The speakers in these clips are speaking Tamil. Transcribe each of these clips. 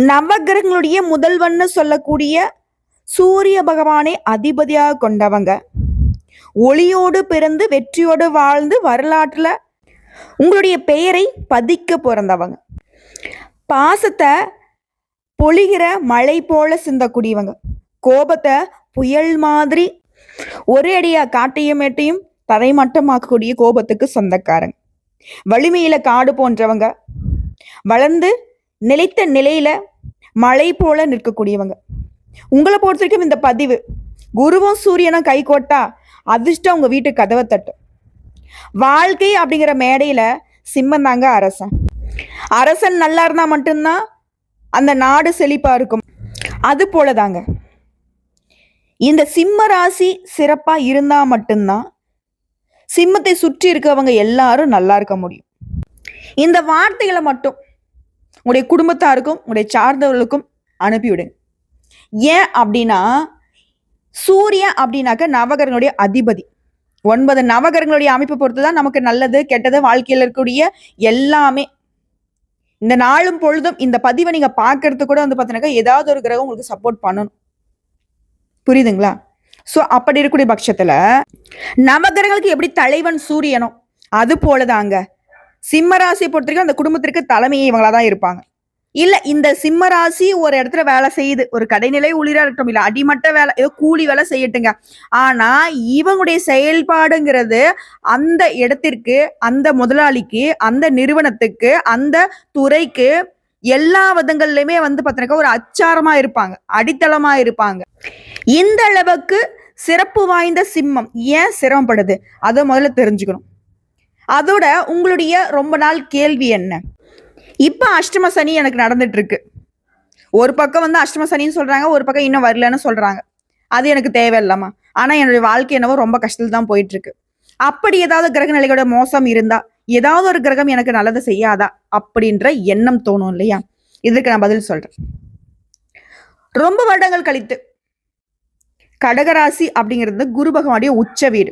நவகிரகங்களுடைய முதல்வன்னு சொல்லக்கூடிய சூரிய பகவானை அதிபதியாக கொண்டவங்க. ஒளியோடு பிறந்து வெற்றியோடு வாழ்ந்து வரலாற்றுல உங்களுடைய பெயரை பதிக்க பிறந்தவங்க. பாசத்தை பொழிகிற மழை போல சிந்தக்கூடியவங்க. கோபத்தை புயல் மாதிரி ஒரே அடியா காட்டையும் மேட்டையும் தரைமட்டமாக்கக்கூடிய கோபத்துக்கு சொந்தக்காரங்க. வலிமையில காடு போன்றவங்க. வளர்ந்து நிலைத்த நிலையில மழை போல நிற்கக்கூடியவங்க. உங்களை பொறுத்த வரைக்கும் இந்த பதிவு குருவும் சூரியனும் கை கோட்டா அதிர்ஷ்டம் உங்க வீட்டு கதவை தட்டும். வாழ்க்கை அப்படிங்கிற மேடையில சிம்மம் தாங்க அரசன். அரசன் நல்லா இருந்தா மட்டும்தான் அந்த நாடு செழிப்பா இருக்கும். அது போலதாங்க இந்த சிம்ம ராசி சிறப்பா இருந்தா மட்டும்தான் சிம்மத்தை சுற்றி இருக்கவங்க எல்லாரும் நல்லா இருக்க முடியும். இந்த வார்த்தைகளை மட்டும் உங்களுடைய குடும்பத்தாருக்கும் உங்களுடைய சார்ந்தவர்களுக்கும் அனுப்பிவிடுங்க. ஏன் அப்படின்னா சூரியன் அப்படின்னாக்க நவகிரகங்களுடைய அதிபதி. 9 நவகிரகங்களுடைய அமைப்பை பொறுத்துதான் நமக்கு நல்லது கெட்டது வாழ்க்கையில் இருக்கக்கூடிய எல்லாமே. இந்த நாளும் பொழுதும் இந்த பதிவை நீங்க பாக்குறது கூட பாத்தீங்கன்னா ஏதாவது ஒரு கிரகம் உங்களுக்கு சப்போர்ட் பண்ணணும். புரியுதுங்களா? சோ அப்படி இருக்கக்கூடிய பட்சத்துல நவகிரகங்களுக்கு எப்படி தலைவன் சூரியனோ அது போலதாங்க சிம்ம ராசியை பொறுத்த வரைக்கும் அந்த குடும்பத்திற்கு தலைமையை இவங்களாதான் இருப்பாங்க. இல்ல இந்த சிம்ம ராசி ஒரு இடத்துல வேலை செய்யுது, ஒரு கடைநிலை ஊழியரா இருக்கட்டும், இல்ல அடிமட்ட வேலை ஏதோ கூலி வேலை செய்யட்டுங்க. ஆனா இவங்களுடைய செயல்பாடுங்கிறது அந்த இடத்திற்கு, அந்த முதலாளிக்கு, அந்த நிறுவனத்துக்கு, அந்த துறைக்கு எல்லா விதங்கள்லயுமே பாத்தீங்கன்னா ஒரு அச்சாரமா இருப்பாங்க, அடித்தளமா இருப்பாங்க. இந்த அளவுக்கு சிறப்பு வாய்ந்த சிம்மம் ஏன் சிரமப்படுது அதை முதல்ல தெரிஞ்சுக்கணும். அதோட உங்களுடைய ரொம்ப நாள் கேள்வி என்ன? இப்ப அஷ்டம சனி எனக்கு நடந்துட்டு இருக்கு. ஒரு பக்கம் அஷ்டம சனின்னு சொல்றாங்க, ஒரு பக்கம் இன்னும் வரலன்னு சொல்றாங்க. அது எனக்கு தேவையில்லாமா? ஆனா என்னுடைய வாழ்க்கை என்னவோ ரொம்ப கஷ்டத்துல தான் போயிட்டு இருக்கு. அப்படி ஏதாவது கிரக நிலைகளோட மோசம் இருந்தா ஏதாவது ஒரு கிரகம் எனக்கு நல்லது செய்யாதா அப்படின்ற எண்ணம் தோணும் இல்லையா? இதுக்கு நான் பதில் சொல்றேன். ரொம்ப வருடங்கள் கழித்து கடகராசி அப்படிங்கிறது குரு பகவானுடைய உச்ச வீடு.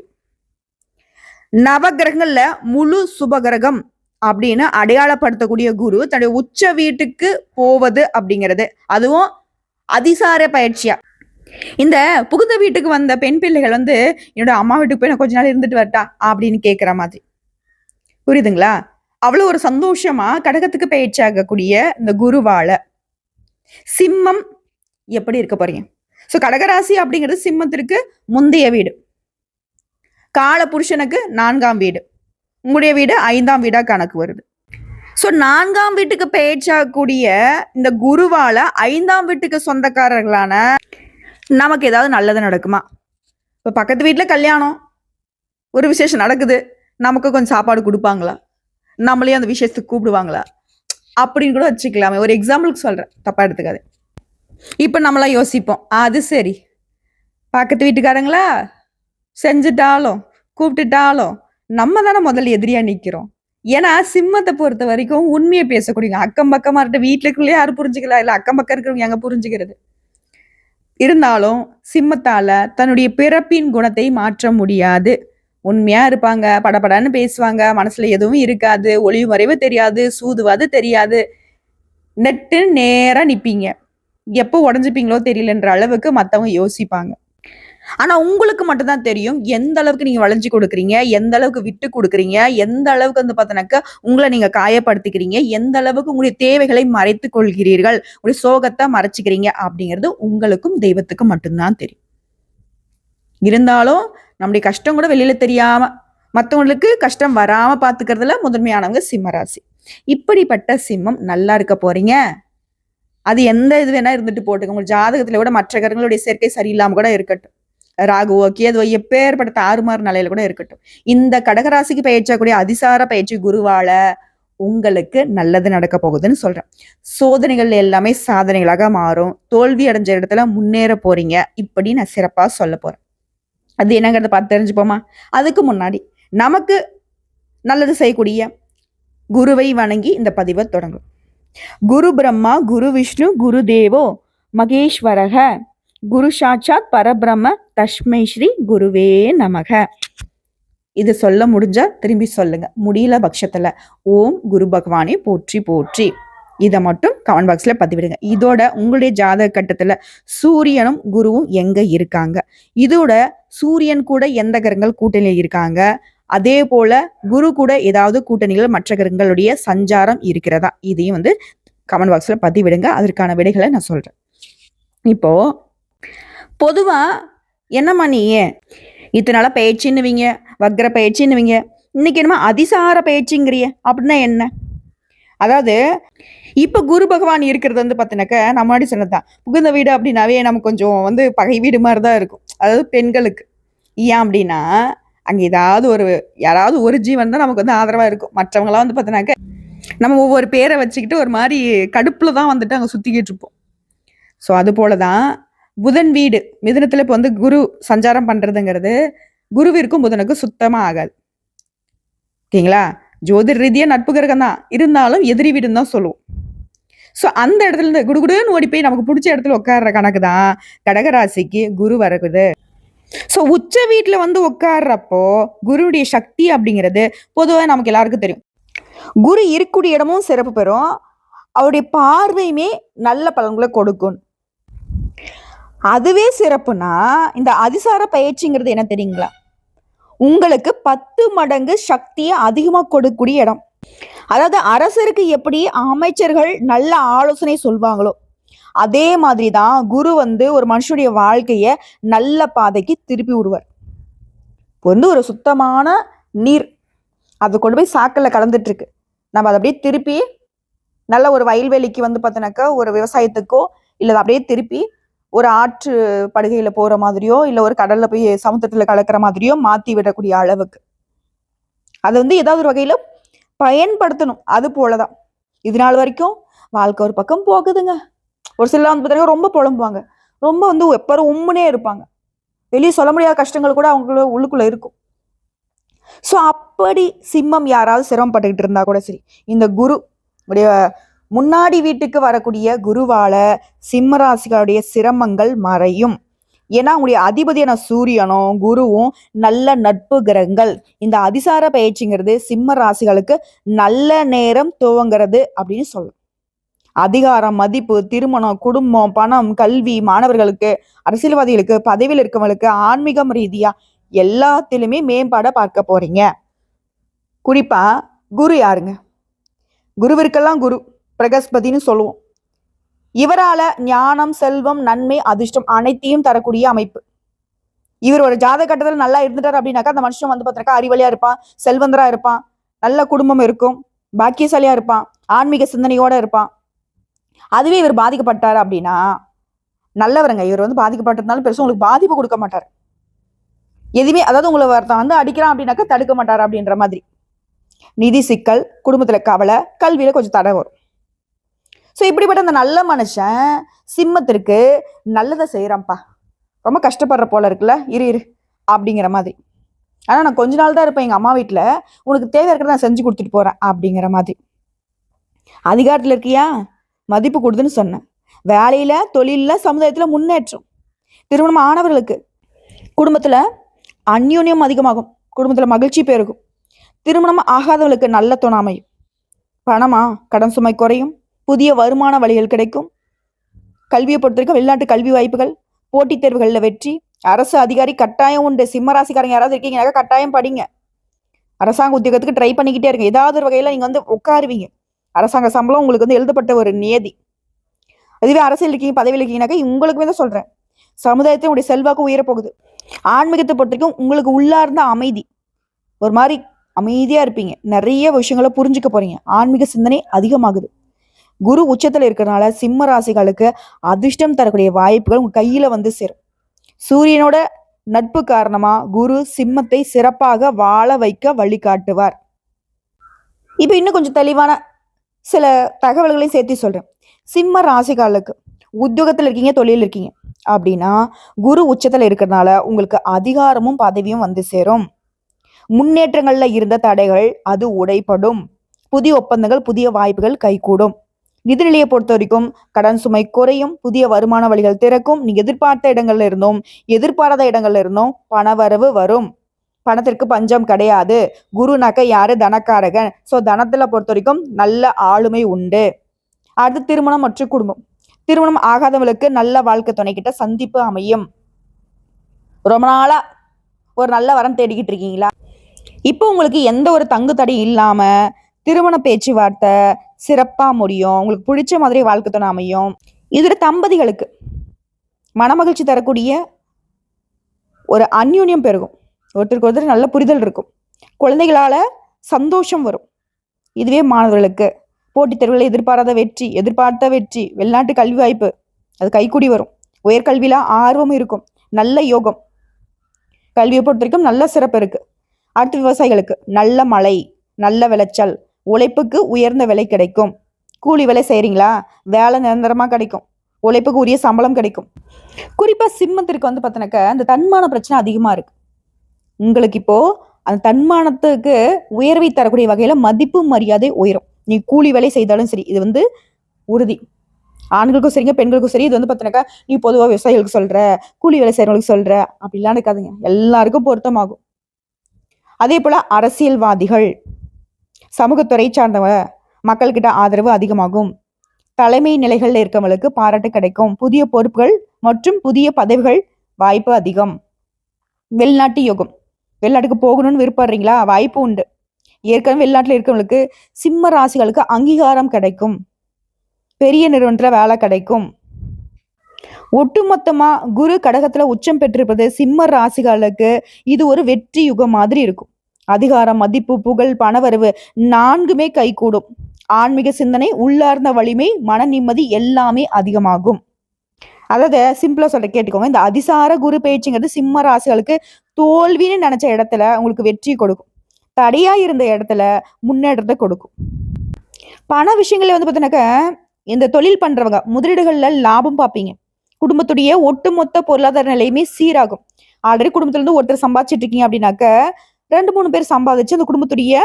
நவகிரகங்கள்ல முழு சுபகிரகம் அப்படின்னு அடையாளப்படுத்தக்கூடிய குரு தன்னுடைய உச்ச வீட்டுக்கு போவது அப்படிங்கிறது, அதுவும் அதிசார பயிற்சியா. இந்த புகுந்த வீட்டுக்கு வந்த பெண் பிள்ளைகள் என்னோட அம்மா வீட்டுக்கு போய் நான் கொஞ்ச நாள் இருந்துட்டு வரட்டா அப்படின்னு கேட்கிற மாதிரி. புரியுதுங்களா? அவ்வளவு ஒரு சந்தோஷமா கடகத்துக்கு பயிற்சி ஆகக்கூடிய இந்த குருவால சிம்மம் எப்படி இருக்க போறீங்க? சோ கடகராசி அப்படிங்கிறது சிம்மத்திற்கு முந்தைய வீடு. கால புருஷனுக்கு 4ஆம் வீடு. உங்களுடைய வீடு 5ஆம் வீடா கணக்கு வருது. சோ 4ஆம் வீட்டுக்கு பெயர்ச்சாகக்கூடிய இந்த குருவால 5ஆம் வீட்டுக்கு சொந்தக்காரர்களான நமக்கு ஏதாவது நல்லது நடக்குமா? இப்ப பக்கத்து வீட்டுல கல்யாணம், ஒரு விசேஷம் நடக்குது, நமக்கு கொஞ்சம் சாப்பாடு கொடுப்பாங்களா? நம்மளையும் அந்த விசேஷத்துக்கு கூப்பிடுவாங்களா? அப்படின்னு கூட வச்சுக்கலாமே. ஒரு எக்ஸாம்பிளுக்கு சொல்றேன், தப்பா எடுத்துக்காது. இப்ப நம்மளாம் யோசிப்போம், அது சரி பக்கத்து வீட்டுக்காரங்களா செஞ்சுட்டாலும் கூப்பிட்டுட்டாலும் நம்ம தானே முதல்ல எதிரியா நிக்கிறோம். ஏன்னா சிம்மத்தை பொறுத்த வரைக்கும் உண்மையை பேசக்கூடிய அக்கம் பக்கமா இருக்க வீட்டுக்குள்ளே யாரும் புரிஞ்சுக்கலாம், இல்ல அக்கம் பக்கம் இருக்கிறவங்க எங்க புரிஞ்சுக்கிறது. இருந்தாலும் சிம்மத்தால தன்னுடைய பிறப்பின் குணத்தை மாற்ற முடியாது. உண்மையா இருப்பாங்க, படபடன்னு பேசுவாங்க, மனசுல எதுவும் இருக்காது, ஒளிவு மறைவு தெரியாது, சூதுவாது தெரியாது, நெட்டு நேரா நிப்பீங்க. எப்போ உடஞ்சுப்பீங்களோ தெரியலன்ற அளவுக்கு மத்தவங்க யோசிப்பாங்க. ஆனா உங்களுக்கு மட்டும்தான் தெரியும் எந்த அளவுக்கு நீங்க வளைஞ்சு கொடுக்குறீங்க, எந்த அளவுக்கு விட்டு கொடுக்குறீங்க, எந்த அளவுக்கு பார்த்தனாக்க உங்களை நீங்க காயப்படுத்திக்கிறீங்க, எந்த அளவுக்கு உங்களுடைய தேவைகளை மறைத்து கொள்கிறீர்கள், உங்களுடைய சோகத்தை மறைச்சிக்கிறீங்க அப்படிங்கிறது உங்களுக்கும் தெய்வத்துக்கும் மட்டும்தான் தெரியும். இருந்தாலும் நம்முடைய கஷ்டம் கூட வெளியில தெரியாம மற்றவங்களுக்கு கஷ்டம் வராம பாத்துக்கிறதுல முதன்மையானவங்க சிம்மராசி. இப்படிப்பட்ட சிம்மம் நல்லா இருக்க போறீங்க. அது எந்த இது வேணா இருந்துட்டு போட்டுங்க. உங்க ஜாதகத்துல கூட மற்ற கிரகங்களுடைய சேர்க்கை சரியில்லாம கூட இருக்கட்டும், ராகுவோ கேதுவோ எப்பேற்பட்ட தாறுமாறு நிலையில கூட இருக்கட்டும், இந்த கடகராசிக்கு பயிற்சியக்கூடிய அதிசார பயிற்சி குருவால உங்களுக்கு நல்லது நடக்க போகுதுன்னு சொல்றேன். சோதனைகள் எல்லாமே சாதனைகளாக மாறும். தோல்வி அடைஞ்ச இடத்துல முன்னேற போறீங்க. இப்படி நான் சிறப்பா சொல்ல போறேன். அது என்னங்கிறத பார்த்து தெரிஞ்சுப்போமா? அதுக்கு முன்னாடி நமக்கு நல்லது செய்யக்கூடிய குருவை வணங்கி இந்த பதிவை தொடங்கும். குரு பிரம்மா குரு விஷ்ணு குரு தேவோ மகேஸ்வரக குரு சாட்சாத் பரபிரம்ம தஸ்மை ஸ்ரீ குருவே நமக. இது சொல்ல முடிஞ்சா திரும்பி சொல்லுங்க, முடியல பட்சத்துல ஓம் குரு பகவானே போற்றி போற்றி. இதை மட்டும் கமெண்ட் பாக்ஸ்ல பதிவிடுங்க. இதோட உங்களுடைய ஜாதக கட்டத்துல சூரியனும் குருவும் எங்க இருக்காங்க, இதோட சூரியன் கூட எந்த கிரகங்கள் கூட்டணியில் இருக்காங்க, அதே போல குரு கூட ஏதாவது கூட்டணிகள் மற்ற கிரகங்களுடைய சஞ்சாரம் இருக்கிறதா, இதையும் வந்து கமெண்ட் பாக்ஸ்ல பதிவிடுங்க. அதற்கான விடைகளை நான் சொல்றேன். இப்போ பொதுவா என்னம்மா நீ இத்தனை நாளா பயிற்சின்னுவீங்க, வக்ர பயிற்சின்னுவீங்க, இன்னைக்கு என்னமா அதிசார பயிற்சிங்கிறிய அப்படின்னா என்ன? அதாவது இப்ப குரு பகவான் இருக்கிறது வந்து பார்த்தீங்கன்னாக்க நான் முன்னாடி சொன்னதுதான், புகுந்த வீடு அப்படின்னாவே நமக்கு கொஞ்சம் வந்து பகை வீடு மாதிரி தான் இருக்கும். அதாவது பெண்களுக்கு ஏன் அப்படின்னா அங்கே யாராவது ஒரு ஜீவன் தான் நமக்கு வந்து ஆதரவா இருக்கும். மற்றவங்களாம் வந்து பார்த்தீங்கன்னாக்க நம்ம ஒவ்வொரு பேரை வச்சுக்கிட்டு ஒரு மாதிரி கடுப்புல தான் வந்துட்டு அங்கே சுத்திக்கிட்டு இருப்போம். ஸோ அது போலதான் புதன் வீடு மிதுனத்துல இப்போ வந்து குரு சஞ்சாரம் பண்றதுங்கிறது குருவிற்கும் புதனுக்கும் சுத்தமா ஆகாது. ஓகேங்களா? ஜோதிட ரீதியா நட்பு கிரகம் தான், இருந்தாலும் எதிரி வீடுன்னு தான் சொல்லுவோம். ஸோ அந்த இடத்துல இருந்து குடுகுடுன்னு ஓடி போய் நமக்கு பிடிச்ச இடத்துல உட்கார்ற கணக்கு தான் கடகராசிக்கு குரு வருகுது. ஸோ உச்ச வீட்டில் வந்து உட்கார்றப்போ குருவுடைய சக்தி அப்படிங்கிறது பொதுவாக நமக்கு எல்லாருக்கும் தெரியும். குரு இருக்கக்கூடிய இடமும் சிறப்பு பெறும், அவருடைய பார்வையுமே நல்ல பலன்களை கொடுக்கும். அதுவே சிறப்புனா இந்த அதிசார பயிற்சிங்கிறது என்ன தெரியுங்களா? உங்களுக்கு 10 மடங்கு சக்தியை அதிகமாக கொடுக்கக்கூடிய இடம். அதாவது அரசருக்கு எப்படி அமைச்சர்கள் நல்ல ஆலோசனை சொல்வாங்களோ அதே மாதிரி தான் குரு வந்து ஒரு மனுஷனுடைய வாழ்க்கைய நல்ல பாதைக்கு திருப்பி விடுவார். வந்து ஒரு சுத்தமான நீர் அது கொண்டு போய் சாக்கல்ல கலந்துட்டு இருக்கு, நம்ம அதை அப்படியே திருப்பி நல்ல ஒரு வயல்வெளிக்கு வந்து பார்த்தோன்னாக்கா ஒரு விவசாயத்துக்கோ இல்லை அப்படியே திருப்பி ஒரு ஆற்று படுகையில போற மாதிரியோ இல்லை ஒரு கடல்ல போய் சமுத்திரத்துல கலக்கிற மாதிரியோ மாத்தி விடக்கூடிய அளவுக்கு அதை வந்து ஏதாவது ஒரு வகையில பயன்படுத்தணும். அது போலதான் இது நாள் வரைக்கும் வாழ்க்கை ஒரு பக்கம் போகுதுங்க. ஒரு சிலர் வந்து பார்த்தீங்கன்னா ரொம்ப புலம்புவாங்க, ரொம்ப வந்து எப்பரும் உம்முனே இருப்பாங்க, வெளியே சொல்ல முடியாத கஷ்டங்கள் கூட அவங்களோட உள்ளுக்குள்ள இருக்கும். ஸோ அப்படி சிம்மம் யாராவது சிரமப்பட்டுக்கிட்டு இருந்தா கூட சரி, இந்த குரு உடைய முன்னாடி வீட்டுக்கு வரக்கூடிய குருவால சிம்ம ராசிகளுடைய சிரமங்கள் மறையும். ஏன்னா உங்களுடைய அதிபதியான சூரியனும் குருவும் நல்ல நட்பு கிரகங்கள். இந்த அதிசார பயிற்சிங்கிறது சிம்ம ராசிகளுக்கு நல்ல நேரம் துவங்கிறது அப்படின்னு சொல்லலாம். அதிகாரம், மதிப்பு, திருமணம், குடும்பம், பணம், கல்வி, மாணவர்களுக்கு, அரசியல்வாதிகளுக்கு, பதவியில் இருக்கவங்களுக்கு, ஆன்மீகம் ரீதியா எல்லாத்திலுமே மேம்பாட பார்க்க போறீங்க. குறிப்பா குரு யாருங்க? குருவிற்கெல்லாம் குரு பிரகஸ்பதினு சொல்லுவோம். இவரால ஞானம், செல்வம், நன்மை, அதிர்ஷ்டம் அனைத்தையும் தரக்கூடிய அமைப்பு. இவர் ஒரு ஜாதக கட்டத்தில் நல்லா இருந்துட்டார் அப்படின்னாக்கா அந்த மனுஷன் வந்து பார்த்தீங்கன்னா அறிவழியா இருப்பான், செல்வந்தரா இருப்பான், நல்ல குடும்பம் இருக்கும், பாக்கியசாலியா இருப்பான், ஆன்மீக சிந்தனையோட இருப்பான். அதுவே இவர் பாதிக்கப்பட்டார் அப்படின்னா நல்லவருங்க. இவர் வந்து பாதிக்கப்பட்டிருந்தாலும் பெருசும் உங்களுக்கு பாதிப்பு கொடுக்க மாட்டார் எதுவுமே. அதாவது உங்களை ஒருத்தன் வந்து அடிக்கிறான் அப்படின்னாக்கா தடுக்க மாட்டார் அப்படின்ற மாதிரி. நிதி சிக்கல், குடும்பத்துல கவலை, கல்வியில கொஞ்சம் தடை வரும். ஸோ இப்படிப்பட்ட அந்த நல்ல மனுஷன் சிம்மத்திற்கு நல்லதை செய்யறான்ப்பா, ரொம்ப கஷ்டப்படுற போல இருக்குல்ல, இரு அப்படிங்கிற மாதிரி. ஆனால் நான் கொஞ்ச நாள் தான் இருப்பேன் எங்கள் அம்மா வீட்டில், உனக்கு தேவை இருக்கிறத நான் செஞ்சு கொடுத்துட்டு போறேன் அப்படிங்கிற மாதிரி. அதிகாரத்தில் இருக்கியா, மதிப்பு கொடுதுன்னு சொன்னேன். வேலையில, தொழில, சமுதாயத்துல முன்னேற்றம். திருமணம் ஆனவர்களுக்கு குடும்பத்துல அந்யோன்யம் அதிகமாகும், குடும்பத்துல மகிழ்ச்சி பெருகும். திருமணம் ஆகாதவர்களுக்கு நல்ல துணை அமையும். பணமா கடன் சுமை குறையும், புதிய வருமான வழிகள் கிடைக்கும். கல்வியை பொறுத்தவரைக்கும் வெளிநாட்டு கல்வி வாய்ப்புகள், போட்டித் தேர்வுகளில் வெற்றி. அரசு அதிகாரி கட்டாயம் உண்டு. சிம்மராசிக்காரங்க யாராவது இருக்கீங்கன்னாக்கா கட்டாயம் படிங்க. அரசாங்க உத்தியோகத்துக்கு ட்ரை பண்ணிக்கிட்டே இருங்க. ஏதாவது ஒரு வகையில நீங்க வந்து உட்காருவீங்க. அரசாங்க சம்பளம் உங்களுக்கு வந்து எழுதப்பட்ட ஒரு நியதி. அதுவே அரசியல் இருக்கீங்க, பதவியில் இருக்கீங்கன்னாக்கா உங்களுக்குமே தான் சொல்றேன், சமுதாயத்தை உங்களுடைய செல்வாக்கு உயரப்போகுது. ஆன்மீகத்தை பொறுத்த வரைக்கும் உங்களுக்கு உள்ளார்ந்த அமைதி, ஒரு மாதிரி அமைதியா இருப்பீங்க. நிறைய விஷயங்களை புரிஞ்சுக்க போறீங்க. ஆன்மீக சிந்தனை அதிகமாகுது. குரு உச்சத்துல இருக்கிறனால சிம்ம ராசிகளுக்கு அதிர்ஷ்டம் தரக்கூடிய வாய்ப்புகள் உங்க கையில வந்து சேரும். சூரியனோட நட்பு காரணமா குரு சிம்மத்தை சிறப்பாக வாழ வைக்க வழிகாட்டுவார். இப்ப இன்னும் கொஞ்சம் தெளிவான சில தகவல்களையும் சேர்த்து சொல்றேன். சிம்ம ராசிகளுக்கு உத்தியோகத்துல இருக்கீங்க, தொழில் இருக்கீங்க அப்படின்னா குரு உச்சத்துல இருக்கிறதுனால உங்களுக்கு அதிகாரமும் பதவியும் வந்து சேரும். முன்னேற்றங்கள்ல இருந்த தடைகள் அது உடைப்படும். புதிய ஒப்பந்தங்கள், புதிய வாய்ப்புகள் கைகூடும். நிதிநிலையை பொறுத்த வரைக்கும் கடன் சுமை குறையும், புதிய வருமான வழிகள் திறக்கும். நீங்க எதிர்பார்த்த இடங்கள்ல இருந்தும் எதிர்பாராத இடங்கள்ல இருந்தும் பணவரவு வரும். பணத்திற்கு பஞ்சம் கிடையாது. குருனாக்க யாரு? தனக்காரகன். ஸோ தனத்துல பொறுத்த வரைக்கும் நல்ல ஆளுமை உண்டு. அடுத்து திருமணம் மற்றும் குடும்பம். திருமணம் ஆகாதவங்களுக்கு நல்ல வாழ்க்கை துணைக்கிட்ட சந்திப்பு அமையும். ரொம்ப நாளா ஒரு நல்ல வரம் தேடிக்கிட்டு இருக்கீங்களா? இப்போ உங்களுக்கு எந்த ஒரு தங்கு தடை இல்லாம திருமண பேச்சுவார்த்தை சிறப்பா முடியும். உங்களுக்கு பிடிச்ச மாதிரி வாழ்க்கை துணை அமையும். இதுல தம்பதிகளுக்கு மனமகிழ்ச்சி தரக்கூடிய ஒரு அந்யூன்யம் பெருகும். ஒருத்தருக்கு ஒருத்தர் நல்ல புரிதல் இருக்கும். குழந்தைகளால சந்தோஷம் வரும். இதுவே மாணவர்களுக்கு போட்டித் தேர்வுகளில் எதிர்பார்த்த வெற்றி, வெளிநாட்டு கல்வி வாய்ப்பு அது கைக்கூடி வரும். உயர்கல்வியில ஆர்வம் இருக்கும். நல்ல யோகம். கல்வியை பொறுத்த வரைக்கும் நல்ல சிறப்பு இருக்கு. அடுத்து விவசாயிகளுக்கு நல்ல மழை, நல்ல விளைச்சல், உழைப்புக்கு உயர்ந்த விலை கிடைக்கும். கூலி வேலை செய்யறீங்களா, வேலை நிரந்தரமா கிடைக்கும். உழைப்புக்கு உரிய சம்பளம் கிடைக்கும். குறிப்பா சிம்மத்திற்கு வந்து பார்த்தீங்கன்னாக்க அந்த தன்மான பிரச்சனை அதிகமா இருக்கு. உங்களுக்கு இப்போ அந்த தன்மானத்துக்கு உயர்வை தரக்கூடிய வகையில மதிப்பு மரியாதை உயரும். நீ கூலி வேலை செய்தாலும் சரி, இது வந்து உறுதி. ஆண்களுக்கும் சரிங்க, பெண்களுக்கும் சரி. இது வந்து பார்த்தீங்கன்னாக்கா நீ பொதுவாக விவசாயிகளுக்கு சொல்ற, கூலி வேலை செய்யறவங்களுக்கு சொல்ற அப்படிலாம் இருக்காதுங்க. எல்லாருக்கும் பொருத்தமாகும். அதே போல அரசியல்வாதிகள், சமூகத்துறை சார்ந்தவங்க, மக்கள்கிட்ட ஆதரவு அதிகமாகும். தலைமை நிலைகள்ல இருக்கவங்களுக்கு பாராட்டு கிடைக்கும். புதிய பொறுப்புகள் மற்றும் புதிய பதவிகள் வாய்ப்பு அதிகம். வெளிநாட்டு யோகம். வெளிநாட்டுக்கு போகணும்னு விருப்பப்படுறீங்களா? வாய்ப்பு உண்டு. ஏற்கனவே வெளிநாட்டுல இருக்கவங்களுக்கு சிம்ம ராசிகளுக்கு அங்கீகாரம் கிடைக்கும். பெரிய நிறுவனத்துல வேலை கிடைக்கும். ஒட்டுமொத்தமா குரு கடகத்துல உச்சம் பெற்றிருப்பது சிம்ம ராசிகளுக்கு இது ஒரு வெற்றி யுகம் மாதிரி இருக்கும். அதிகாரம், மதிப்பு, புகழ், பணவரவு 4மே கைகூடும். ஆன்மீக சிந்தனை, உள்ளார்ந்த வலிமை, மன நிம்மதி எல்லாமே அதிகமாகும். அதாவது சிம்பிளா சொல்ற கேட்டுக்கோங்க. இந்த அதிசார குரு பயிற்சிங்கிறது சிம்ம ராசிகளுக்கு தோல்வின்னு நினைச்ச இடத்துல உங்களுக்கு வெற்றி கொடுக்கும். தடையா இருந்த இடத்துல முன்னேற்றத்தை கொடுக்கும். பண விஷயங்கள்ல வந்து பார்த்தீங்கன்னாக்க இந்த தொழில் பண்றவங்க முதலீடுகள்ல லாபம் பார்ப்பீங்க. குடும்பத்துடைய ஒட்டுமொத்த பொருளாதார நிலையுமே சீராகும். ஆல்ரெடி குடும்பத்துல இருந்து ஒருத்தர் சம்பாதிச்சிட்டு இருக்கீங்க அப்படின்னாக்க 2-3 பேர் சம்பாதிச்சு அந்த குடும்பத்துடைய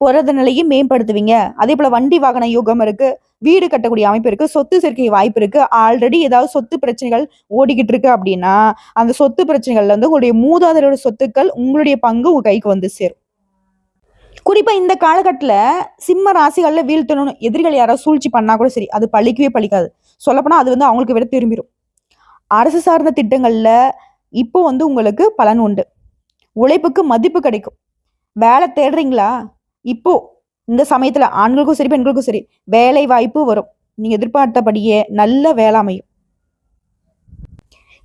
பொருளாதார நிலையை மேம்படுத்துவீங்க. அதே போல வண்டி வாகன யோகம் இருக்கு. வீடு கட்டக்கூடிய அமைப்பு இருக்கு. சொத்து சேர்க்கை வாய்ப்பு இருக்கு. ஆல்ரெடி ஏதாவது சொத்து பிரச்சனைகள் ஓடிக்கிட்டு இருக்கு அப்படின்னா அந்த சொத்து பிரச்சனைகள்ல வந்து உங்களுடைய மூதாதையரோட சொத்துக்கள் உங்களுடைய பங்கு உங்க கைக்கு வந்து சேரும். குறிப்பா இந்த காலகட்டத்துல சிம்ம ராசிகள்ல வீழ்த்தணும்னு எதிரிகள் யாராவது சூழ்ச்சி பண்ணா கூட சரி, அது பழிக்கவே பழிக்காது. சொல்லப்போனா அது வந்து அவங்களுக்கு விட திரும்பிடும். அரசு சார்ந்த திட்டங்கள்ல இப்போ வந்து உங்களுக்கு பலன் உண்டு. உழைப்புக்கு மதிப்பு கிடைக்கும். வேலை தேடுறீங்களா? இப்போ இந்த சமயத்துல ஆண்களுக்கும் சரி, பெண்களுக்கும் சரி வேலை வாய்ப்பு வரும். நீங்க எதிர்பார்த்தபடியே நல்ல வேலை அமையும்.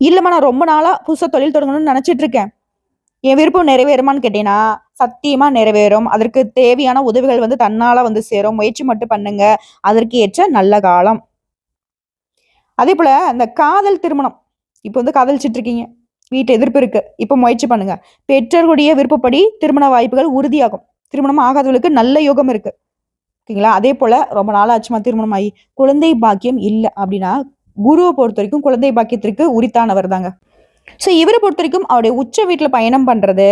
இல்லம்மா நான் ரொம்ப நாளா புதுசா தொழில் தொடங்கணும்னு நினைச்சிட்டு இருக்கேன், என் விருப்பம் நிறைவேறுமான்னு கேட்டீங்கன்னா சத்தியமா நிறைவேறும். அதற்கு தேவையான உதவிகள் வந்து தன்னால வந்து சேரும். முயற்சி மட்டும் பண்ணுங்க. அதற்கு ஏற்ற நல்ல காலம். அதே போல இந்த காதல் திருமணம், இப்போ வந்து காதலிச்சிட்டு இருக்கீங்க, வீட்டு எதிர்ப்பு இருக்கு, இப்போ முயற்சி பண்ணுங்க. பெற்றோர்களுடைய விருப்பப்படி திருமண வாய்ப்புகள் உறுதியாகும். திருமணம் ஆகாதவர்களுக்கு நல்ல யோகம் இருக்கு. ஓகேங்களா? அதே போல ரொம்ப நாள் ஆச்சுமா திருமணம் ஆகி குழந்தை பாக்கியம் இல்லை அப்படின்னா குருவை பொறுத்த வரைக்கும் குழந்தை பாக்கியத்திற்கு உரித்தானவர் தாங்க. ஸோ இவரை பொறுத்த வரைக்கும் அவருடைய உச்ச வீட்டுல பயணம் பண்றது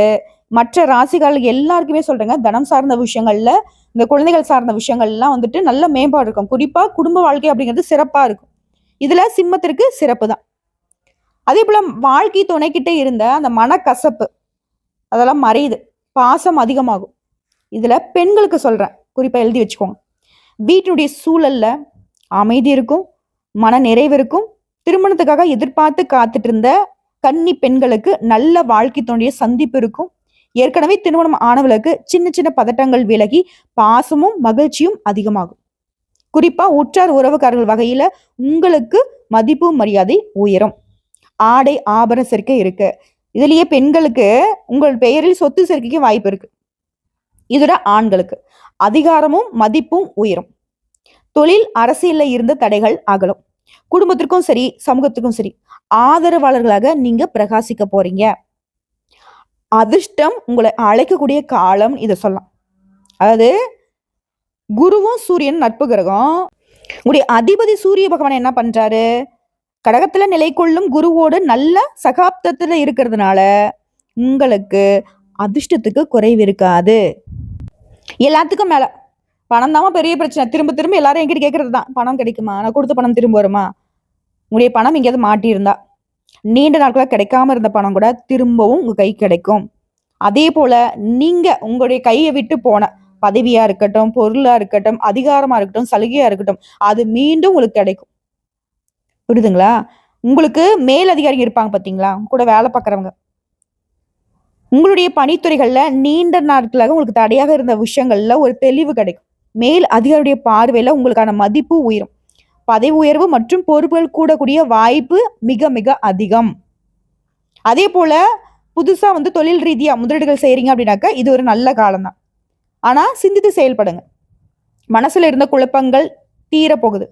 மற்ற ராசிகள் எல்லாருக்குமே சொல்றேங்க, தனம் சார்ந்த விஷயங்கள்ல இந்த குழந்தைகள் சார்ந்த விஷயங்கள்லாம் வந்துட்டு நல்ல மேம்பாடு இருக்கும். குறிப்பா குடும்ப வாழ்க்கை அப்படிங்கிறது சிறப்பா இருக்கும். இதுல சிம்மத்திற்கு சிறப்பு தான். அதே போல வாழ்க்கை துணைக்கிட்டே இருந்த அந்த மனக்கசப்பு அதெல்லாம் மறையுது. பாசம் அதிகமாகும். இதுல பெண்களுக்கு சொல்றேன், குறிப்பா எழுதி வச்சுக்கோங்க. வீட்டினுடைய சூழல்ல அமைதி இருக்கும், மன நிறைவு இருக்கும். திருமணத்துக்காக எதிர்பார்த்து காத்துட்டு இருந்த கன்னி பெண்களுக்கு நல்ல வாழ்க்கை துணைய சந்திப்பு இருக்கும். ஏற்கனவே திருமணம் ஆனவர்களுக்கு சின்ன சின்ன பதட்டங்கள் விலகி பாசமும் மகிழ்ச்சியும் அதிகமாகும். குறிப்பா உற்றார் உறவுக்காரர்கள் வகையில உங்களுக்கு மதிப்பு மரியாதை உயரும். ஆடை ஆபரண சேர்க்கை இருக்கு. இதுலயே பெண்களுக்கு உங்கள் பெயரில் சொத்து சேர்க்கைக்கு வாய்ப்பு இருக்கு. இதோட ஆண்களுக்கு அதிகாரமும் மதிப்பும் உயரும். தொழில் அரசியல்ல இருந்த தடைகள் அகலும். குடும்பத்திற்கும் சரி, சமூகத்துக்கும் சரி ஆதரவாளர்களாக நீங்க பிரகாசிக்க போறீங்க. அதிர்ஷ்டம் உங்களை அழைக்கக்கூடிய காலம் இதை சொல்லலாம். அதாவது குருவும் சூரியன் நட்பு கிரகம். உங்களுடைய அதிபதி சூரிய பகவான் என்ன பண்றாரு? கடகத்துல நிலை கொள்ளும் குருவோடு நல்ல சகாப்தத்துல இருக்கிறதுனால உங்களுக்கு அதிர்ஷ்டத்துக்கு குறைவு இருக்காது. எல்லாத்துக்கும் மேல பணம் தான் பெரிய பிரச்சனை. திரும்ப திரும்ப எல்லாரும் என்கிட்ட கேட்கறது தான், பணம் கிடைக்குமா, நான் கொடுத்த பணம் திரும்ப வருமா? உங்களுடைய பணம் எங்கேயாவது மாட்டி இருந்தா, நீண்ட நாட்களாக கிடைக்காம இருந்த பணம் கூட திரும்பவும் உங்க கை கிடைக்கும். அதே போல நீங்க உங்களுடைய கையை விட்டு போன பதவியா இருக்கட்டும், பொருளா இருக்கட்டும், அதிகாரமா இருக்கட்டும், சலுகையா இருக்கட்டும், அது மீண்டும் உங்களுக்கு கிடைக்கும். புரியுதுங்களா? உங்களுக்கு மேல் அதிகாரி இருப்பாங்க பாத்தீங்களா? உங்க கூட வேலை பார்க்குறவங்க. உங்களுடைய பணித்துறைகள்ல நீண்ட நாட்களாக உங்களுக்கு தடையாக இருந்த விஷயங்கள்ல ஒரு தெளிவு கிடைக்கும். மேல் அதிகாரியுடைய பார்வையில உங்களுக்கான மதிப்பு உயரும். பதவி உயர்வு மற்றும் பொறுப்புகள் கூடக்கூடிய வாய்ப்பு மிக மிக அதிகம். அதே போல புதுசா தொழில் ரீதியா முதலீடுகள் செய்றீங்க அப்படின்னாக்கா, இது ஒரு நல்ல காலம் தான். ஆனா சிந்தித்து செயல்படுங்க. மனசுல இருந்த குழப்பங்கள் தீரப்போகுது.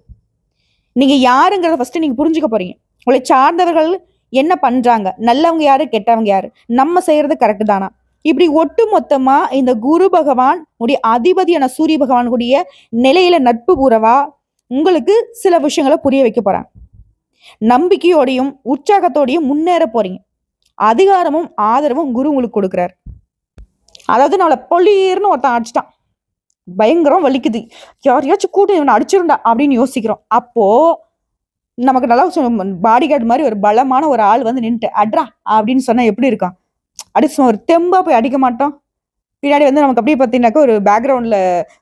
நீங்க யாருங்கிறத ஃபர்ஸ்ட் நீங்க புரிஞ்சுக்க போறீங்க. உங்களை சார்ந்தவர்கள் என்ன பண்றாங்க? நல்லவங்க யாரு? கெட்டவங்க யாரு? நம்ம செய்யறது கரெக்ட் தானா? இப்படி ஒட்டு மொத்தமா இந்த குரு பகவான் உடைய அதிபதியான சூரிய பகவான் கூடிய நிலையில நட்பு பூரவா உங்களுக்கு சில விஷயங்களை புரிய வைக்க போறாங்க. நம்பிக்கையோடையும் உற்சாகத்தோடையும் முன்னேற போறீங்க. அதிகாரமும் ஆதரவும் குரு உங்களுக்கு கொடுக்குறாரு. அதாவது நம்மளை பொலிர்னு ஒருத்தன் அடிச்சிட்டான், பயங்கரம் வலிக்குது, யாரையாச்சும் கூட இவனை அடிச்சிருந்தா அப்படின்னு யோசிக்கிறோம். அப்போ நமக்கு நல்லா பாடி கார்டு மாதிரி ஒரு பலமான ஒரு ஆள் நின்றுட்டு அட்ரா அப்படின்னு சொன்னா எப்படி இருக்கும்? அடிச்சு ஒரு தெம்பா போய் அடிக்க மாட்டோம். பின்னாடி நமக்கு அப்படியே பார்த்தீங்கன்னாக்கா ஒரு பேக்ரவுண்ட்ல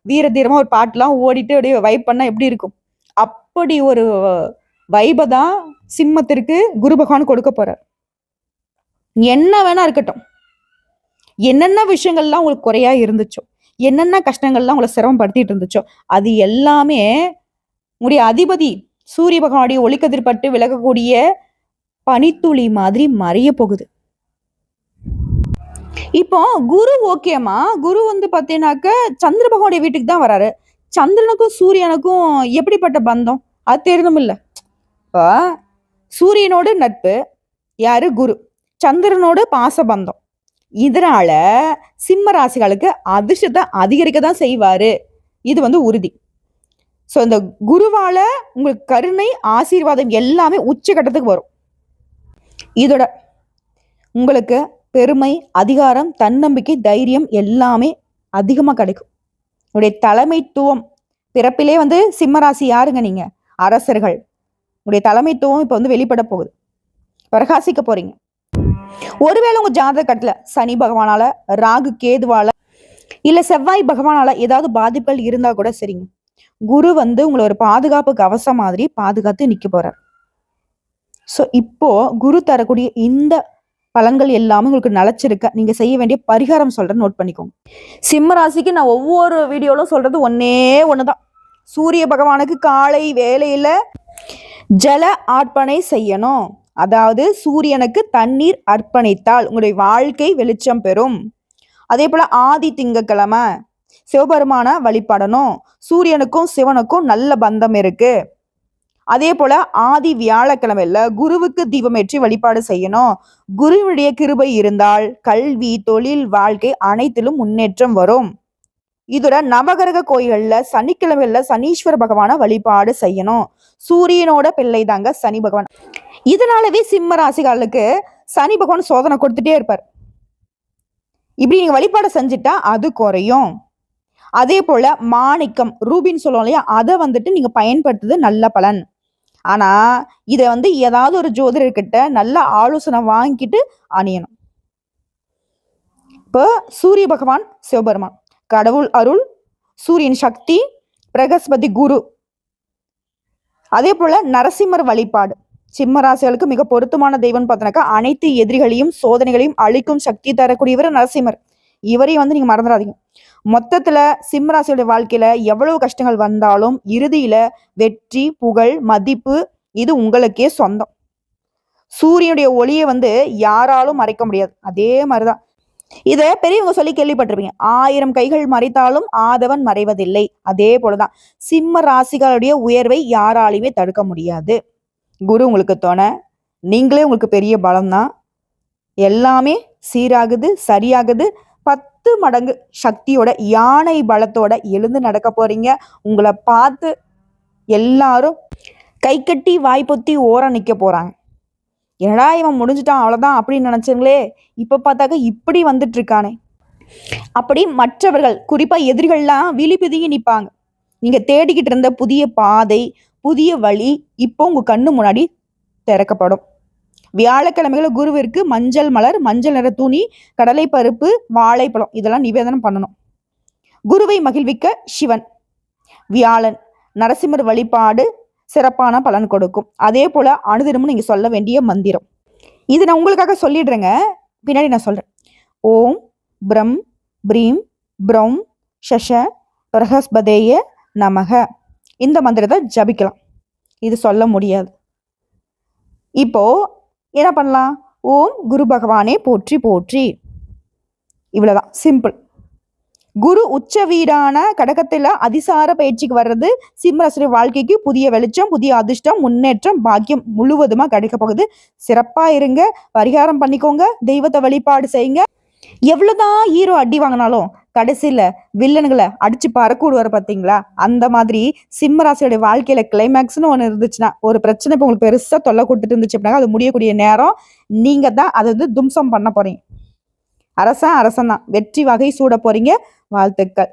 வீர தீரமா ஒரு பாட்டுலாம் ஓடிட்டு அப்படியே வைப் பண்ணா எப்படி இருக்கும்? அப்படி ஒரு வைபை தான் சிம்மத்திற்கு குரு பகவான் கொடுக்க போறார். என்ன வேணா இருக்கட்டும், என்னென்ன விஷயங்கள்லாம் உங்களுக்கு குறையா இருந்துச்சோ, என்னென்ன கஷ்டங்கள்லாம் உங்களை சிரமப்படுத்திட்டு இருந்துச்சோ, அது எல்லாமே உங்களுடைய அதிபதி சூரிய பகவானுடைய ஒளிக்கதிர்பட்டு விலகக்கூடிய பனித்துளி மாதிரி மறைய போகுது. இப்போ குரு ஓகேமா, குரு பாத்தீங்கன்னாக்க சந்திர பகவானுடைய வீட்டுக்கு தான் வராரு. சந்திரனுக்கும் சூரியனுக்கும் எப்படிப்பட்ட பந்தம் அது தெரியணும் இல்ல. இப்போ சூரியனோடு நட்பு யாரு? குரு. சந்திரனோடு பாசபந்தம். இதனால சிம்ம ராசிகளுக்கு அதிர்ஷ்டத்தை அதிகரிக்க தான் செய்வாரு. இது உறுதி. ஸோ இந்த குருவால உங்களுக்கு கருணை ஆசீர்வாதம் எல்லாமே உச்சகட்டத்துக்கு வரும். இதோட உங்களுக்கு பெருமை, அதிகாரம், தன்னம்பிக்கை, தைரியம் எல்லாமே அதிகமா கிடைக்கும். உங்களுடைய தலைமைத்துவம் பிறப்பிலே சிம்மராசி யாருங்க நீங்க? அரசர்கள். உங்களுடைய தலைமைத்துவம் இப்ப வெளிப்பட போகுது. பிரகாசிக்க போறீங்க. ஒருவேளை உங்க ஜாதக கட்டல சனி பகவானால, ராகு கேதுவால, இல்ல செவ்வாய் பகவானால ஏதாவது பாதிப்புகள் இருந்தா கூட சரிங்க, குரு உங்களை ஒரு பாதுகாப்பு கவசம் மாதிரி பாதுகாத்து நிக்க போறார். ஸோ இப்போ குரு தரக்கூடிய இந்த பலன்கள் எல்லாமே உங்களுக்கு நிலைச்சிருக்க நீங்க செய்ய வேண்டிய பரிகாரம் சொல்றேன், நோட் பண்ணிக்கோங்க. சிம்ம ராசிக்கு நான் ஒவ்வொரு வீடியோலும் சொல்றது ஒன்னே ஒண்ணுதான். சூரிய பகவானுக்கு காலை வேளையில ஜல அர்ப்பணை செய்யணும். அதாவது சூரியனுக்கு தண்ணீர் அர்ப்பணித்தால் உங்களுடைய வாழ்க்கை வெளிச்சம் பெறும். அதே போல ஆதி திங்கட்கிழமை சிவபெருமான வழிபடணும். சூரியனுக்கும் சிவனுக்கும் நல்ல பந்தம் இருக்கு. அதே போல ஆதி வியாழக்கிழமையில குருவுக்கு தீபமேற்றி வழிபாடு செய்யணும். குருவுடைய கிருபை இருந்தால் கல்வி, தொழில், வாழ்க்கை அனைத்திலும் முன்னேற்றம் வரும். இதோட நவகிரக கோயில்கள்ல சனிக்கிழமையில சனீஸ்வர பகவான வழிபாடு செய்யணும். சூரியனோட பிள்ளை தாங்க சனி பகவான். இதனாலவே சிம்ம ராசிகளுக்கு சனி பகவான் சோதனை கொடுத்துட்டே இருப்பார். இப்படி நீங்க வழிபாடு செஞ்சுட்டா அது குறையும். அதே போல மாணிக்கம், ரூபின்னு சொல்லுவோம் இல்லையா, அதை நீங்க பயன்படுத்துறது நல்ல பலன். ஆனா இதை ஏதாவது ஒரு ஜோதிடர்கிட்ட நல்ல ஆலோசனை வாங்கிட்டு அணியணும். இப்போ சூரிய பகவான் சிவபெருமான், கடவுள் அருள், சூரியன் சக்தி, பிரகஸ்பதி குரு. அதே போல நரசிம்மர் வழிபாடு சிம்ம ராசிகளுக்கு மிக பொருத்தமான தெய்வம்னு பார்த்தோன்னாக்கா, அனைத்து எதிரிகளையும் சோதனைகளையும் அழிக்கும் சக்தி தரக்கூடியவர் நரசிம்மர். இவரையும் நீங்க மறந்துடாதீங்க. மொத்தத்துல சிம்ம ராசியோட வாழ்க்கையில எவ்வளவு கஷ்டங்கள் வந்தாலும் இறுதியில வெற்றி, புகழ், மதிப்பு இது உங்களுக்கே சொந்தம். சூரியனுடைய ஒளியை யாராலும் மறைக்க முடியாது. அதே மாதிரிதான் இத பெரியவங்க சொல்லி கேள்விப்பட்டிருப்பீங்க, 1000 கைகள் மறைத்தாலும் ஆதவன் மறைவதில்லை. அதே போலதான் சிம்ம ராசிகளுடைய உயர்வை யாராலையுமே தடுக்க முடியாது. குரு உங்களுக்கு துணை, நீங்களே உங்களுக்கு பெரிய பலம்தான். எல்லாமே சீராகுது, சரியாகுது. 10 மடங்கு சக்தியோட, யானை பலத்தோட எழுந்து நடக்க போறீங்க. உங்களை பார்த்து எல்லாரும் கை கட்டி வாய்ப்பொத்தி ஓரம் நிக்க போறாங்க. என்னடா இவன் முடிஞ்சுட்டான் அவ்வளவுதான் அப்படின்னு நினைச்சீங்களே, இப்ப பார்த்தாக்க இப்படி வந்துட்டு இருக்கானே. அப்படி மற்றவர்கள், குறிப்பா எதிரிகள்லாம் விழிபிதுங்கி நிற்பாங்க. நீங்க தேடிக்கிட்டு இருந்த புதிய பாதை, புதிய வழி இப்போ உங்க கண்ணு முன்னாடி திறக்கப்படும். வியாழக்கிழமைகள குருவிற்கு மஞ்சள் மலர், மஞ்சள் நிற துணி, கடலை பருப்பு, வாழைப்பழம் இதெல்லாம் நிவேதனம் பண்ணணும். குருவை மகிழ்விக்க சிவன். வியாழன், நரசிம்மர் வழிபாடு சிறப்பான பலன் கொடுக்கும். அதே போல அனுதினமும் நீங்க சொல்ல வேண்டிய மந்திரம் இது நான் உங்களுக்காக சொல்லிடுறேங்க, பின்னாடி நான் சொல்றேன். ஓம் பிரம் பிரீம் ப்ரௌம் ஷஷ பிரகஸ்பதேய நமக. இந்த மந்திரத்தை ஜபிக்கலாம். இது சொல்ல முடியாது. இப்போ என்ன பண்ணலாம்? ஓம் குரு பகவானே போற்றி போற்றி. இவ்வளவுதான், சிம்பிள். குரு உச்ச வீடான கடகத்துல அதிசார பயிற்சிக்கு வர்றது சிம்மராசி வாழ்க்கைக்கு புதிய வெளிச்சம், புதிய அதிர்ஷ்டம், முன்னேற்றம், பாக்கியம் முழுவதுமா கிடைக்க போகுது. சிறப்பா இருங்க, பரிகாரம் பண்ணிக்கோங்க, தெய்வத்தை வழிபாடு செய்யுங்க. எவ்வளவுதான் ஹீரோ அடி வாங்கினாலும் கடைசியில வில்லன்களை அடிச்சு பறக்கூடுவார் பார்த்தீங்களா? அந்த மாதிரி சிம்மராசியோட வாழ்க்கையில கிளைமேக்ஸ்னு ஒன்று இருந்துச்சுன்னா, ஒரு பிரச்சனை இப்போ உங்களுக்கு பெருசா தொல்லை கொடுத்துட்டு இருந்துச்சு அப்படின்னா, அது முடியக்கூடிய நேரம். நீங்க தான் அதை தும்சம் பண்ண போறீங்க. அரசன் தான், வெற்றி வகை சூட போறீங்க. வாழ்த்துக்கள்.